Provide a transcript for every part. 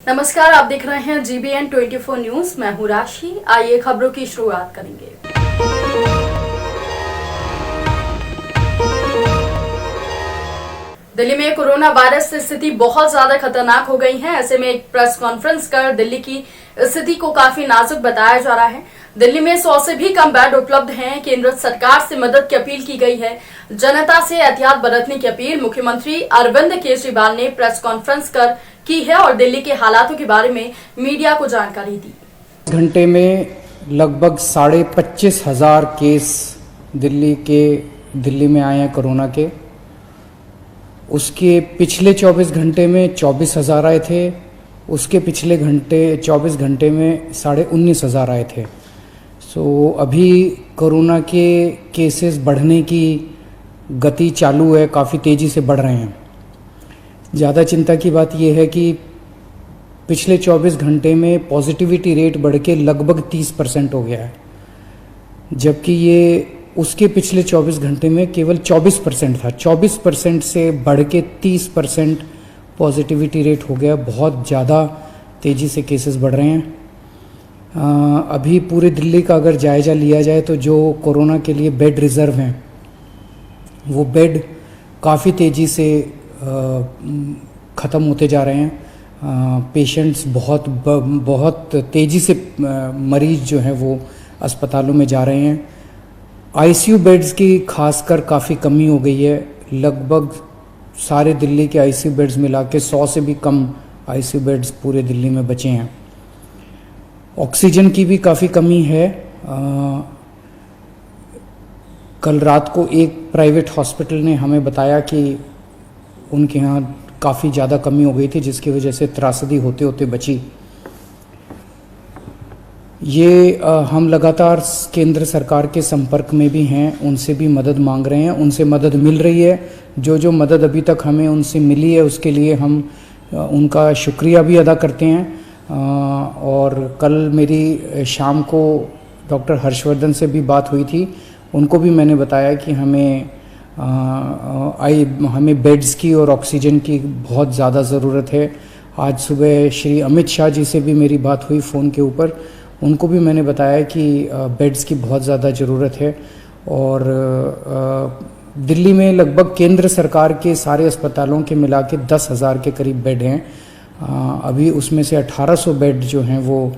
नमस्कार, आप देख रहे हैं GBN 24 न्यूज। मैं हूं राशि। आइए खबरों की शुरुआत करेंगे। दिल्ली में कोरोना वायरस से स्थिति बहुत ज्यादा खतरनाक हो गई है। ऐसे में एक प्रेस कॉन्फ्रेंस कर दिल्ली की स्थिति को काफी नाजुक बताया जा रहा है। दिल्ली में 100 से भी कम बेड उपलब्ध हैं। केंद्र सरकार से मदद की अपील की गई है। जनता से एहतियात बरतने की अपील मुख्यमंत्री अरविंद केजरीवाल ने प्रेस कॉन्फ्रेंस कर की है और दिल्ली के हालातों के बारे में मीडिया को जानकारी दी। घंटे में लगभग 25,500 केस दिल्ली में आए हैं कोरोना के। उसके पिछले 24 घंटे में 24,000 आए थे। उसके पिछले 24 घंटे में 19,500 आए थे। अभी कोरोना के केसेस बढ़ने की गति चालू है, काफ़ी तेज़ी से बढ़ रहे हैं। ज़्यादा चिंता की बात यह है कि पिछले 24 घंटे में पॉजिटिविटी रेट बढ़ के लगभग 30% हो गया है, जबकि ये उसके पिछले 24 घंटे में केवल 24% था। 24% से बढ़ के 30% पॉजिटिविटी रेट हो गया। बहुत ज़्यादा तेज़ी से केसेस बढ़ रहे हैं। अभी पूरे दिल्ली का अगर जायज़ा लिया जाए तो जो कोरोना के लिए बेड रिज़र्व हैं, वो बेड काफ़ी तेज़ी से ख़त्म होते जा रहे हैं। पेशेंट्स बहुत तेज़ी से मरीज़ जो हैं वो अस्पतालों में जा रहे हैं। आईसीयू बेड्स की खासकर काफ़ी कमी हो गई है। लगभग सारे दिल्ली के आईसीयू बेड्स मिला के 100 से भी कम आईसीयू बेड्स पूरे दिल्ली में बचे हैं। ऑक्सीजन की भी काफ़ी कमी है। कल रात को एक प्राइवेट हॉस्पिटल ने हमें बताया कि उनके यहाँ काफ़ी ज़्यादा कमी हो गई थी, जिसकी वजह से त्रासदी होते होते बची। ये हम लगातार केंद्र सरकार के संपर्क में भी हैं, उनसे भी मदद मांग रहे हैं, उनसे मदद मिल रही है। जो मदद अभी तक हमें उनसे मिली है उसके लिए हम उनका शुक्रिया भी अदा करते हैं। और कल मेरी शाम को डॉक्टर हर्षवर्धन से भी बात हुई थी। उनको भी मैंने बताया कि हमें बेड्स की और ऑक्सीजन की बहुत ज़्यादा ज़रूरत है। आज सुबह श्री अमित शाह जी से भी मेरी बात हुई फ़ोन के ऊपर। उनको भी मैंने बताया कि बेड्स की बहुत ज़्यादा ज़रूरत है। और दिल्ली में लगभग केंद्र सरकार के सारे अस्पतालों के मिला के 10,000 के करीब बेड हैं। अभी उसमें से 1800 बेड जो हैं वो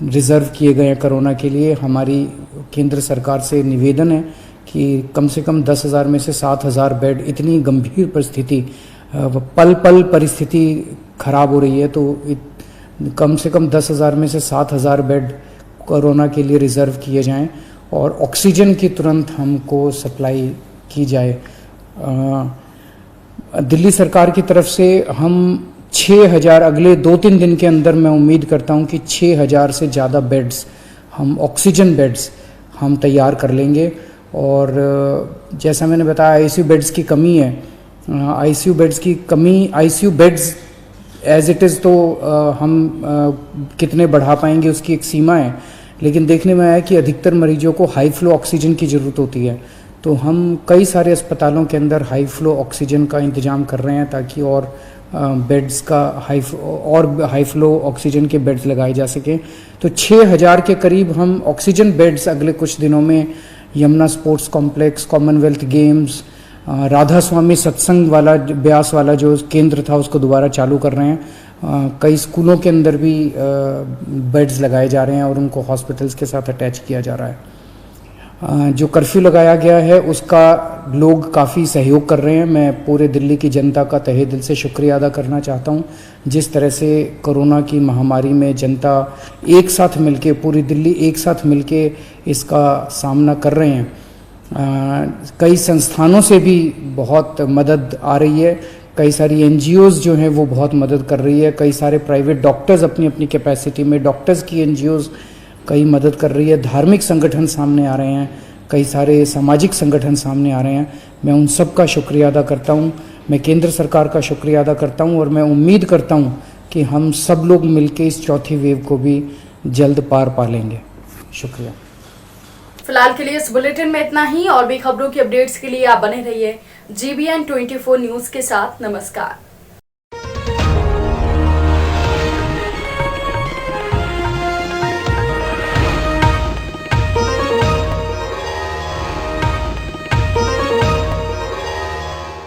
रिज़र्व किए गए हैं कोरोना के लिए। हमारी केंद्र सरकार से निवेदन है कि कम से कम 10,000 में से 7,000 बेड, इतनी गंभीर परिस्थिति, पल पल परिस्थिति खराब हो रही है, तो कम से कम 10,000 में से 7,000 बेड कोरोना के लिए रिज़र्व किए जाएं और ऑक्सीजन की तुरंत हमको सप्लाई की जाए। दिल्ली सरकार की तरफ से हम 6,000 अगले 2-3 दिन के अंदर, मैं उम्मीद करता हूं कि 6,000 से ज़्यादा बेड्स, हम ऑक्सीजन बेड्स हम तैयार कर लेंगे। और जैसा मैंने बताया, आईसीयू बेड्स की कमी है। आईसीयू बेड्स की कमी, ICU beds as it is तो हम कितने बढ़ा पाएंगे उसकी एक सीमा है, लेकिन देखने में आया कि अधिकतर मरीजों को हाई फ्लो ऑक्सीजन की ज़रूरत होती है। तो हम कई सारे अस्पतालों के अंदर हाई फ्लो ऑक्सीजन का इंतज़ाम कर रहे हैं ताकि और बेड्स का हाई फ्लो ऑक्सीजन के बेड्स लगाए जा सकें। तो 6,000 के करीब हम ऑक्सीजन बेड्स अगले कुछ दिनों में Yamuna sports complex, Commonwealth games, Radha Swami Satsang वाला ब्यास वाला जो केंद्र था उसको दोबारा चालू कर रहे हैं। कई स्कूलों के अंदर भी बेड्स लगाए जा रहे हैं और उनको हॉस्पिटल्स के साथ अटैच किया जा रहा है। जो कर्फ्यू लगाया गया है उसका लोग काफ़ी सहयोग कर रहे हैं। मैं पूरे दिल्ली की जनता का तहे दिल से शुक्रिया अदा करना चाहता हूं। जिस तरह से कोरोना की महामारी में जनता एक साथ मिलके, पूरी दिल्ली एक साथ मिलके इसका सामना कर रहे हैं। कई संस्थानों से भी बहुत मदद आ रही है। कई सारी NGOs जो हैं वो बहुत मदद कर रही है। कई सारे प्राइवेट डॉक्टर्स अपनी अपनी कैपेसिटी में, डॉक्टर्स की NGOs कई मदद कर रही है। धार्मिक संगठन सामने आ रहे हैं, कई सारे सामाजिक संगठन सामने आ रहे हैं। मैं उन सब का शुक्रिया अदा करता हूं। मैं केंद्र सरकार का शुक्रिया अदा करता हूं और मैं उम्मीद करता हूं कि हम सब लोग मिलकर इस चौथी वेव को भी जल्द पार पा लेंगे। शुक्रिया। फिलहाल के लिए इस बुलेटिन में इतना ही। और भी खबरों की अपडेट्स के लिए आप बने रहिए GBN 24 न्यूज के साथ। नमस्कार।